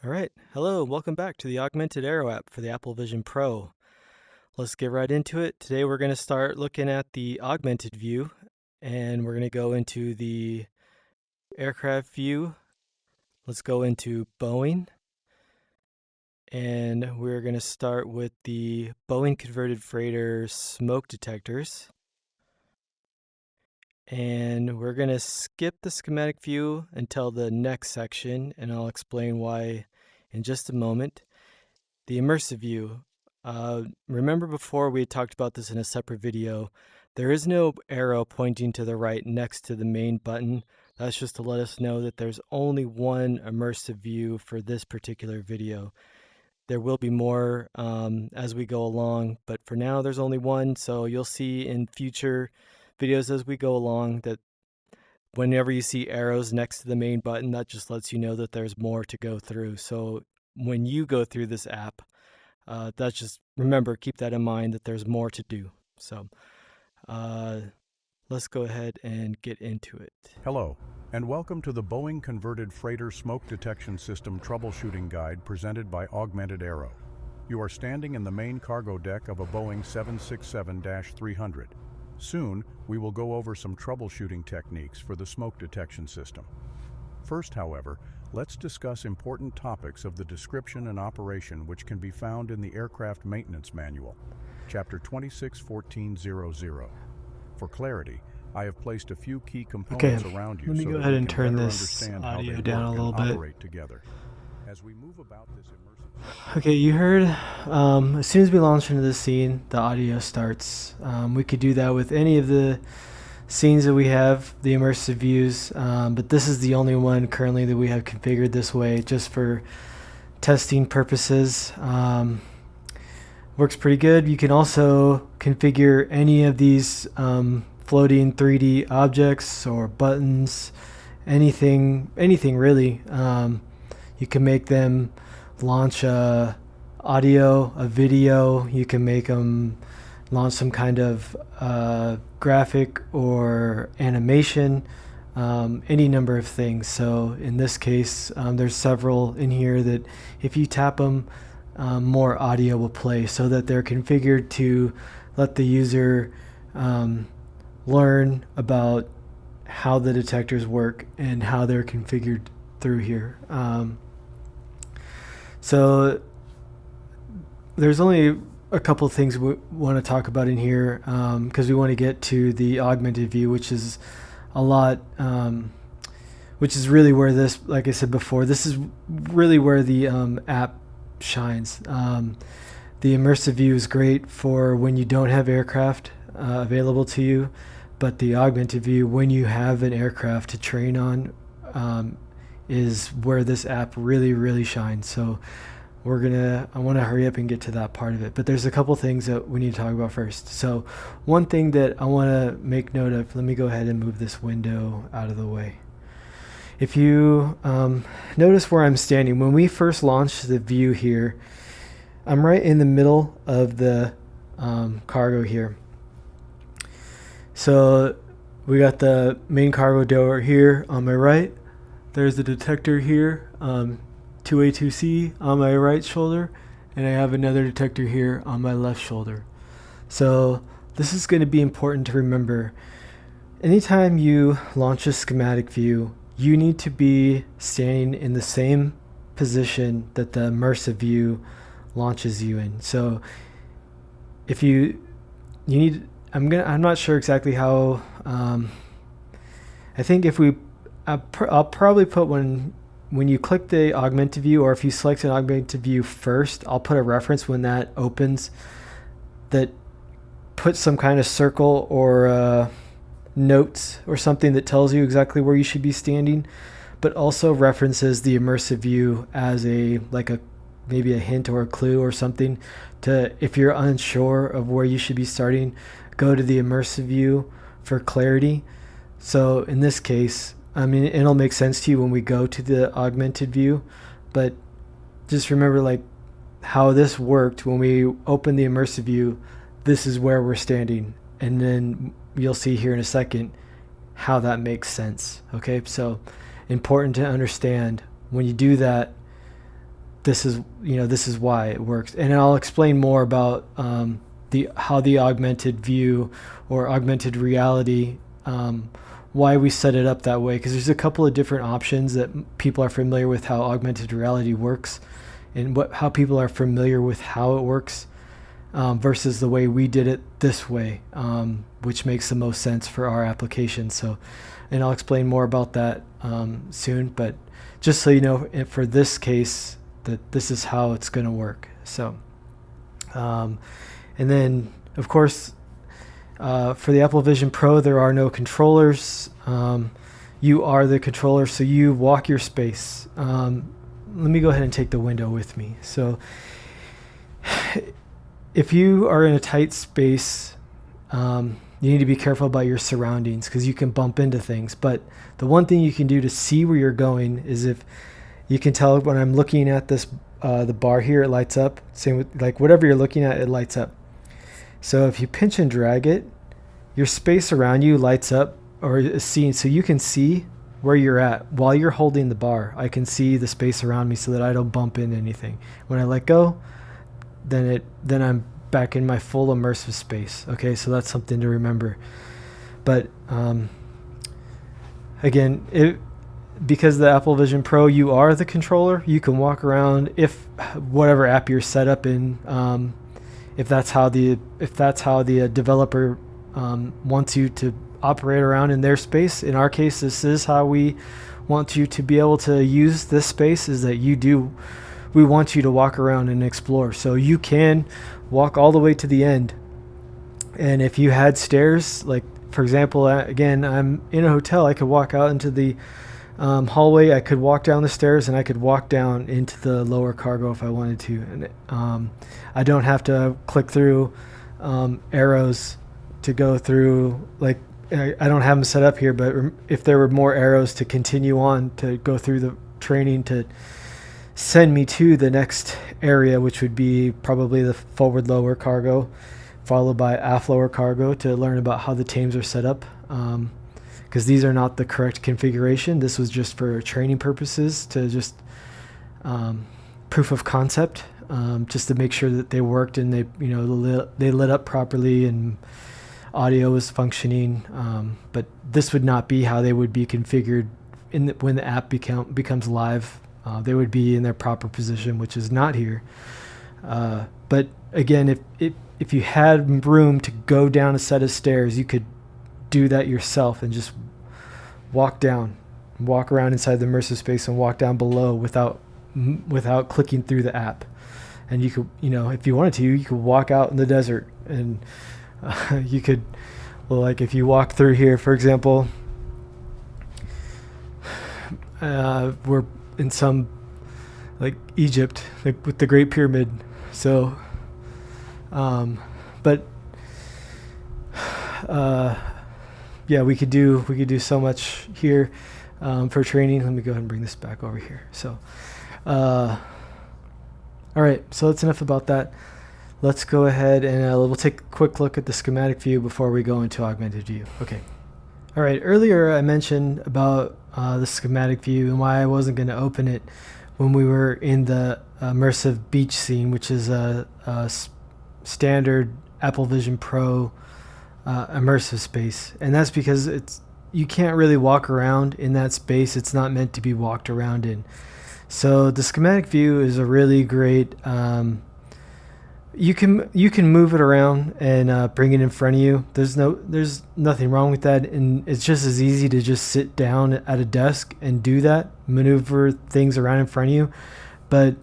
All right, hello, welcome back to the Augmented Aero app for the Apple Vision Pro. Let's get right into it. Today we're going to start looking at the augmented view, and we're going to go into the aircraft view. Let's go into Boeing, and we're going to start with the Boeing converted freighter smoke detectors. And we're going to skip the schematic view until the next section, and I'll explain why in just a moment. The immersive view. Remember before we had talked about this in a separate video, there is no arrow pointing to the right next to the main button. That's just to let us know that there's only one immersive view for this particular video. There will be more as we go along, but for now there's only one, so you'll see in future videos as we go along that whenever you see arrows next to the main button, that just lets you know that there's more to go through. So when you go through this app, that's just, remember, keep that in mind that there's more to do. So let's go ahead and get into it. Hello, and welcome to the Boeing Converted Freighter Smoke Detection System Troubleshooting Guide presented by Augmented Aero. You are standing in the main cargo deck of a Boeing 767-300. Soon, we will go over some troubleshooting techniques for the smoke detection system. First, however, let's discuss important topics of the description and operation which can be found in the Aircraft Maintenance Manual, Chapter 26.14.00. For clarity, I have placed a few key components around you let me so go that ahead we and can turn better this understand how audio they down a work little and bit. operate together. As we move about this immersive... Okay, you heard, as soon as we launch into the scene, the audio starts. We could do that with any of the scenes that we have, the immersive views, but this is the only one currently that we have configured this way just for testing purposes. Works pretty good. You can also configure any of these floating 3D objects or buttons, anything really. You can make them launch a audio, a video. You can make them launch some kind of graphic or animation, any number of things. So in this case, there's several in here that if you tap them, more audio will play, so that they're configured to let the user learn about how the detectors work and how they're configured through here. So there's only a couple of things we want to talk about in here because we want to get to the augmented view, which is a lot, which is really where this, like I said before, this is really where the app shines. The immersive view is great for when you don't have aircraft available to you, but the augmented view, when you have an aircraft to train on, is where this app really shines. So I want to hurry up and get to that part of it, but there's a couple things that we need to talk about first. So one thing that I want to make note of, let me go ahead and move this window out of the way. If you notice where I'm standing, when we first launched the view here, I'm right in the middle of the cargo here. So we got the main cargo door here on my right. There's the detector here, 2A2C on my right shoulder, and I have another detector here on my left shoulder. So this is going to be important to remember. Anytime you launch a schematic view, you need to be standing in the same position that the immersive view launches you in. So if you need, I'm not sure exactly how, I think if I'll probably put when you click the augmented view, or if you select an augmented view first, I'll put a reference when that opens that puts some kind of circle or notes or something that tells you exactly where you should be standing, but also references the immersive view as maybe a hint or a clue or something to, if you're unsure of where you should be starting, go to the immersive view for clarity. So in this case, I mean, it'll make sense to you when we go to the augmented view, but just remember how this worked. When we open the immersive view, this is where we're standing, and then you'll see here in a second how that makes sense. Okay, so important to understand when you do that, this is why it works. And I'll explain more about how the augmented view or augmented reality, why we set it up that way, because there's a couple of different options that people are familiar with how augmented reality works, and how people are familiar with how it works, versus the way we did it this way, which makes the most sense for our application. So, and I'll explain more about that soon, but just so you know, for this case, that this is how it's going to work. So, and then of course, for the Apple Vision Pro, there are no controllers. You are the controller, so you walk your space. Let me go ahead and take the window with me. So if you are in a tight space, you need to be careful about your surroundings, because you can bump into things. But the one thing you can do to see where you're going is, if you can tell when I'm looking at this, the bar here, it lights up. Same with, like, whatever you're looking at, it lights up. So if you pinch and drag it, your space around you lights up or is seen, so you can see where you're at while you're holding the bar. I can see the space around me so that I don't bump into anything. When I let go, then I'm back in my full immersive space. Okay, so that's something to remember. But again, because the Apple Vision Pro, you are the controller. You can walk around, if whatever app you're set up in, if that's how the developer wants you to operate around in their space. In our case, this is how we want you to be able to use this space, is that we want you to walk around and explore. So you can walk all the way to the end. And if you had stairs, like for example, again, I'm in a hotel, I could walk out into the hallway, I could walk down the stairs, and I could walk down into the lower cargo if I wanted to. And I don't have to click through arrows to go through, like, I don't have them set up here, but if there were more arrows to continue on to go through the training to send me to the next area, which would be probably the forward lower cargo, followed by aft lower cargo, to learn about how the tames are set up, because these are not the correct configuration. This was just for training purposes, to just proof of concept, just to make sure that they worked and they lit up properly and audio was functioning. But this would not be how they would be configured when the app becomes live. They would be in their proper position, which is not here. But again, if you had room to go down a set of stairs, you could do that yourself and just walk around inside the immersive space and walk down below without clicking through the app. And you could, if you wanted to, you could walk out in the desert, and you could, like if you walk through here, for example, we're in some, like Egypt, like with the Great Pyramid. So, but yeah, we could do so much here for training. Let me go ahead and bring this back over here. So, all right, so that's enough about that. Let's go ahead and we'll take a quick look at the schematic view before we go into augmented view. Okay. All right, earlier I mentioned about the schematic view and why I wasn't going to open it when we were in the immersive beach scene, which is a standard Apple Vision Pro immersive space. And that's because you can't really walk around in that space. It's not meant to be walked around in. So the schematic view is a really great, you can move it around and bring it in front of you. There's nothing wrong with that, and it's just as easy to just sit down at a desk and do that, maneuver things around in front of you. But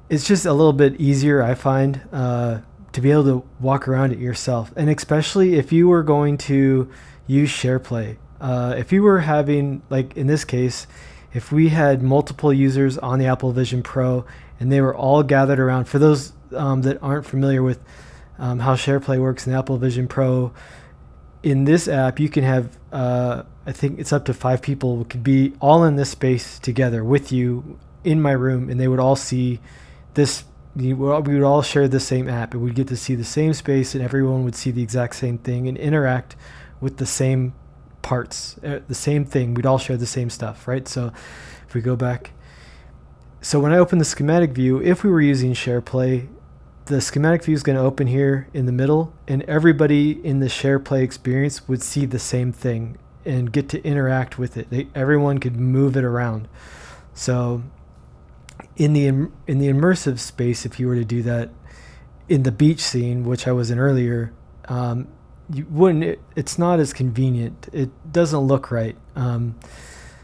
it's just a little bit easier, I find, to be able to walk around it yourself. And especially if you were going to use SharePlay, if you were having, like in this case, if we had multiple users on the Apple Vision Pro and they were all gathered around, for those that aren't familiar with how SharePlay works in the Apple Vision Pro, in this app you can have, I think it's up to 5 people could be all in this space together with you in my room, and they would all see this. We would all share the same app, and we'd get to see the same space, and everyone would see the exact same thing and interact with the same parts, the same thing. We'd all share the same stuff, right? So if we go back So when I open the schematic view, if we were using SharePlay, the schematic view is going to open here in the middle, and everybody in the SharePlay experience would see the same thing and get to interact with it. Everyone could move it around. So in the immersive space, if you were to do that in the beach scene, which I was in earlier, you wouldn't. It's not as convenient. It doesn't look right.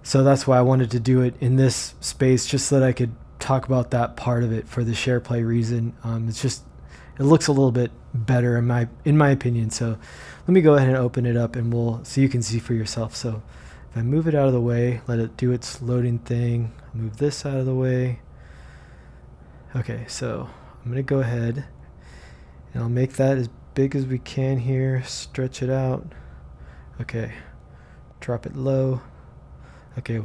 So that's why I wanted to do it in this space, just so that I could talk about that part of it for the SharePlay reason. It looks a little bit better in my opinion. So let me go ahead and open it up, and so you can see for yourself. So if I move it out of the way, let it do its loading thing, move this out of the way. Okay, so I'm gonna go ahead and I'll make that as big as we can here, stretch it out. Okay, drop it low. Okay,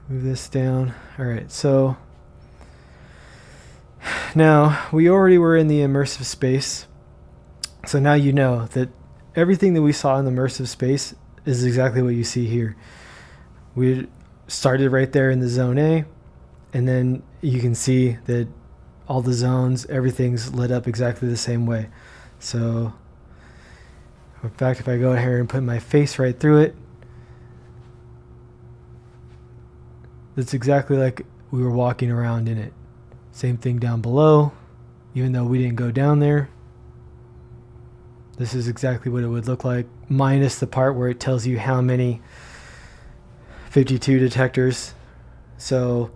move this down. All right, so now we already were in the immersive space. So now you know that everything that we saw in the immersive space is exactly what you see here. We started right there in the zone A, and then you can see that all the zones, everything's lit up exactly the same way. So in fact, if I go here and put my face right through it, it's exactly like we were walking around in it. Same thing down below, even though we didn't go down there. This is exactly what it would look like, minus the part where it tells you how many 52 detectors. So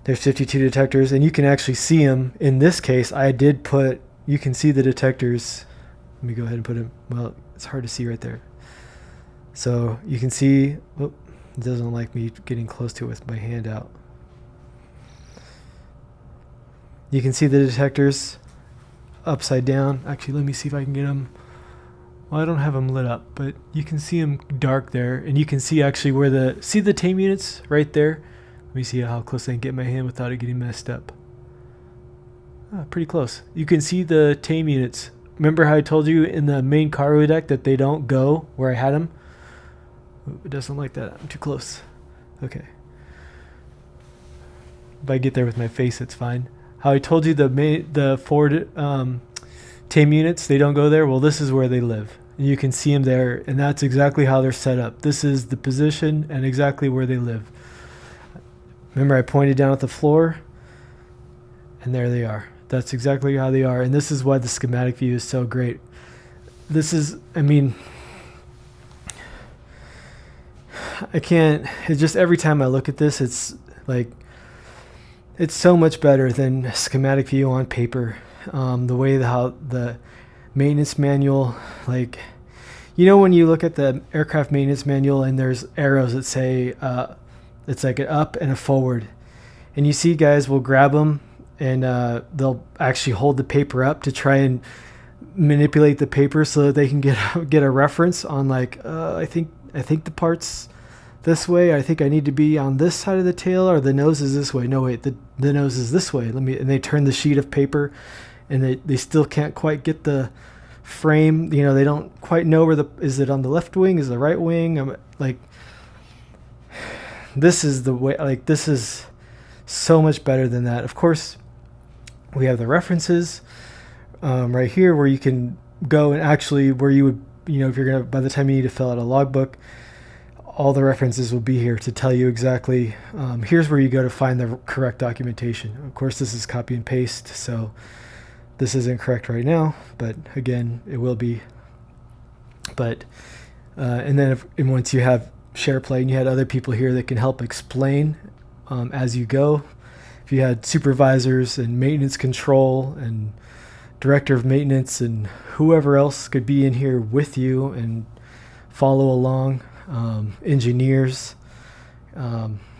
there's 52 detectors, and you can actually see them. In this case, you can see the detectors. Let me go ahead and put them, well, it's hard to see right there. So you can see, it doesn't like me getting close to it with my hand out. You can see the detectors upside down. Actually, let me see if I can get them. Well, I don't have them lit up, but you can see them dark there, and you can see actually where see the tame units right there. Let me see how close I can get my hand without it getting messed up. Pretty close. You can see the tame units. Remember how I told you in the main cargo deck that they don't go where I had them? It doesn't like that. I'm too close. Okay. If I get there with my face, it's fine. How I told you the Ford tame units, they don't go there. Well, this is where they live. And you can see them there, and that's exactly how they're set up. This is the position and exactly where they live. Remember I pointed down at the floor, and there they are. That's exactly how they are, and this is why the schematic view is so great. This is, it's just every time I look at this, it's like, it's so much better than a schematic view on paper. The way how the maintenance manual, like, you know, when you look at the aircraft maintenance manual and there's arrows that say it's like an up and a forward, and you see guys will grab them and they'll actually hold the paper up to try and manipulate the paper so that they can get a reference on, like, I think the part's this way. I think I need to be on this side of the tail, or the nose is this way. No, wait, the nose is this way. And they turn the sheet of paper, and they still can't quite get the frame. You know, they don't quite know is it on the left wing? Is it the right wing? I'm like, this is the way. Like, this is so much better than that. Of course, we have the references right here where you can go and actually where you would, if you're gonna, by the time you need to fill out a logbook, all the references will be here to tell you exactly, here's where you go to find the correct documentation. Of course, this is copy and paste, so this isn't correct right now, but again, it will be. But, and then once you have SharePlay and you had other people here that can help explain as you go, if you had supervisors and maintenance control and director of maintenance and whoever else could be in here with you and follow along, engineers,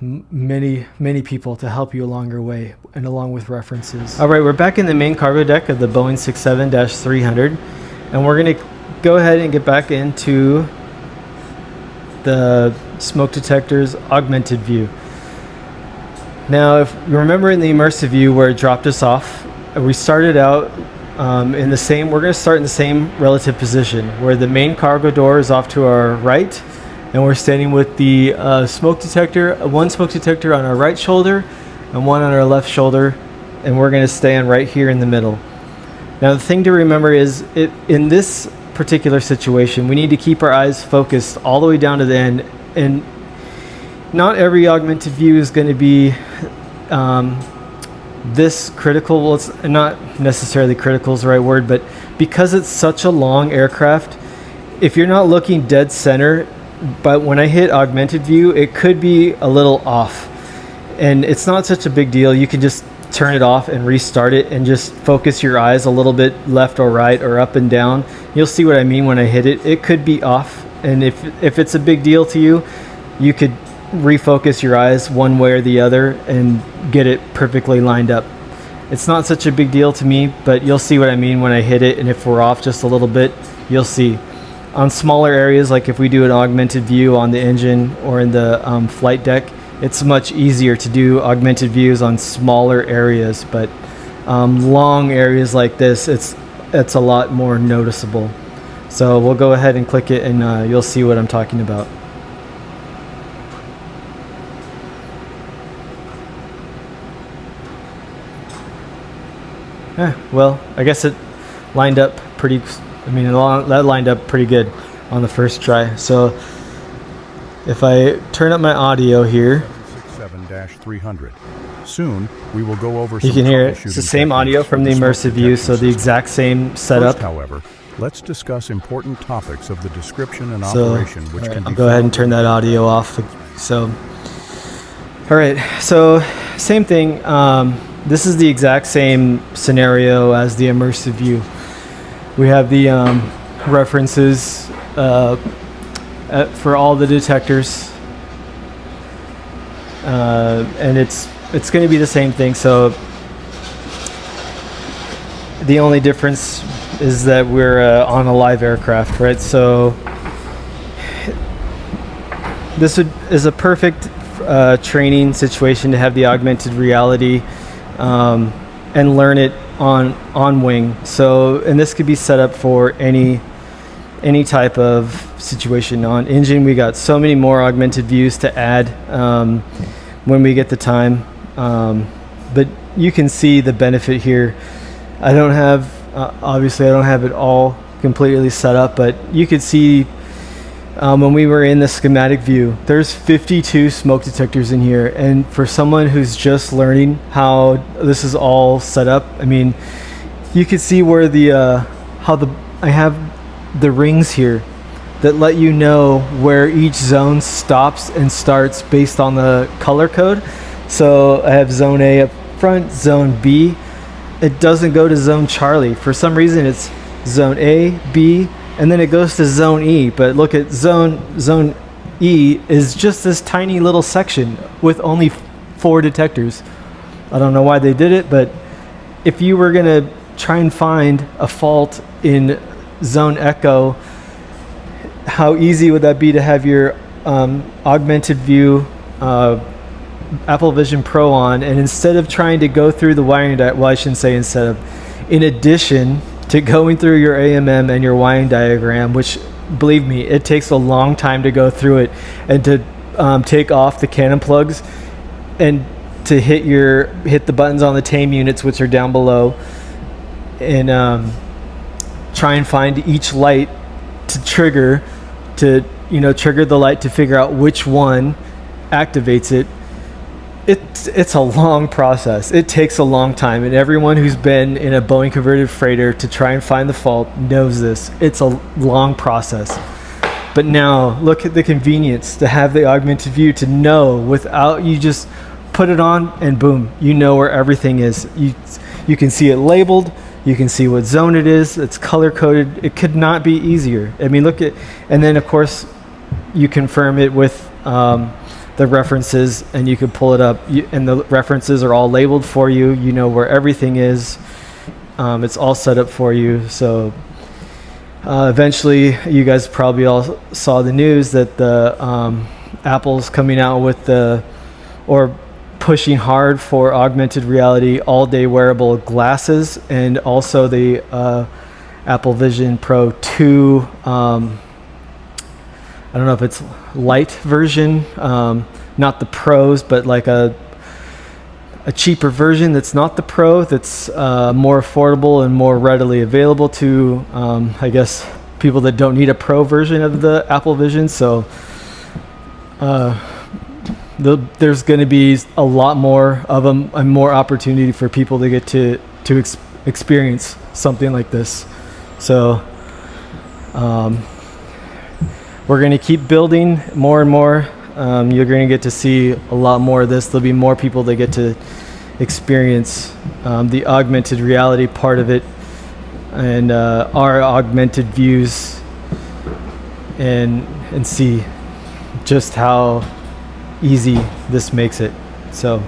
many people to help you along your way and along with references. All right, we're back in the main cargo deck of the Boeing 67-300, and we're going to go ahead and get back into the smoke detector's augmented view. Now, if you remember in the immersive view where it dropped us off, we started out we're going to start in the same relative position where the main cargo door is off to our right, and we're standing with the smoke detector, one smoke detector on our right shoulder, and one on our left shoulder, and we're going to stand right here in the middle. Now the thing to remember is, in this particular situation, we need to keep our eyes focused all the way down to the end, and not every augmented view is going to be this critical. Well, it's not necessarily critical is the right word, but because it's such a long aircraft, if you're not looking dead center, but when I hit augmented view, it could be a little off, and it's not such a big deal. You can just turn it off and restart it and just focus your eyes a little bit left or right or up and down. You'll see what I mean when I hit it. It could be off, and if it's a big deal to you, you could refocus your eyes one way or the other and get it perfectly lined up. It's not such a big deal to me, but you'll see what I mean when I hit it, and if we're off just a little bit, you'll see. On smaller areas, like if we do an augmented view on the engine or in the flight deck, it's much easier to do augmented views on smaller areas, but long areas like this, it's a lot more noticeable. So we'll go ahead and click it, and you'll see what I'm talking about. Well, I guess it lined up pretty, that lined up pretty good on the first try. So if I turn up my audio here, 767-300. Soon we will go over some you can hear it. It's the same audio from the immersive view, so the exact same setup. First, however, let's discuss important topics of the description and operation, which can be. I'll go ahead and turn that audio off. So, all right. So, same thing. This is the exact same scenario as the immersive view. We have the references for all the detectors, and it's going to be the same thing. So the only difference is that we're on a live aircraft, right? So this is a perfect training situation to have the augmented reality and learn it on wing. So, and this could be set up for any type of situation. On engine, we got so many more augmented views to add when we get the time, but you can see the benefit here. I don't have obviously I don't have it all completely set up, but you could see when we were in the schematic view, there's 52 smoke detectors in here, and for someone who's just learning how this is all set up, I mean, you could see where I have the rings here that let you know where each zone stops and starts based on the color code. So I have zone A up front, zone B. It doesn't go to zone Charlie. For some reason, it's zone A, B, and then it goes to zone E. But look at zone E is just this tiny little section with only 4 detectors. I don't know why they did it, but if you were gonna try and find a fault in zone Echo, how easy would that be to have your augmented view Apple Vision Pro on, and instead of trying to go through the wiring well, I shouldn't say instead of, in addition to going through your AMM and your wiring diagram, which, believe me, it takes a long time to go through it, and to take off the cannon plugs and to hit the buttons on the tame units, which are down below, and try and find each light to trigger the light to figure out which one activates it. It's a long process. It takes a long time, and everyone who's been in a Boeing converted freighter to try and find the fault knows this. It's a long process. But now look at the convenience to have the augmented view, to know without, you just put it on and boom, you know where everything is. You can see it labeled. You can see what zone it is. It's color coded. It could not be easier. I mean, look at, and then of course you confirm it with the references, and you can pull it up, and the references are all labeled for you. You know where everything is. It's all set up for you. So eventually, you guys probably all saw the news that the Apple's coming out with or pushing hard for augmented reality all-day wearable glasses, and also the Apple Vision Pro 2. I don't know if it's light version, not the pros, but like a cheaper version that's not the Pro, that's more affordable and more readily available to, I guess, people that don't need a Pro version of the Apple Vision. So there's going to be a lot more of them and more opportunity for people to get to experience something like this. So we're going to keep building more and more. You're going to get to see a lot more of this. There'll be more people that get to experience the augmented reality part of it, and our augmented views, and see just how easy this makes it. So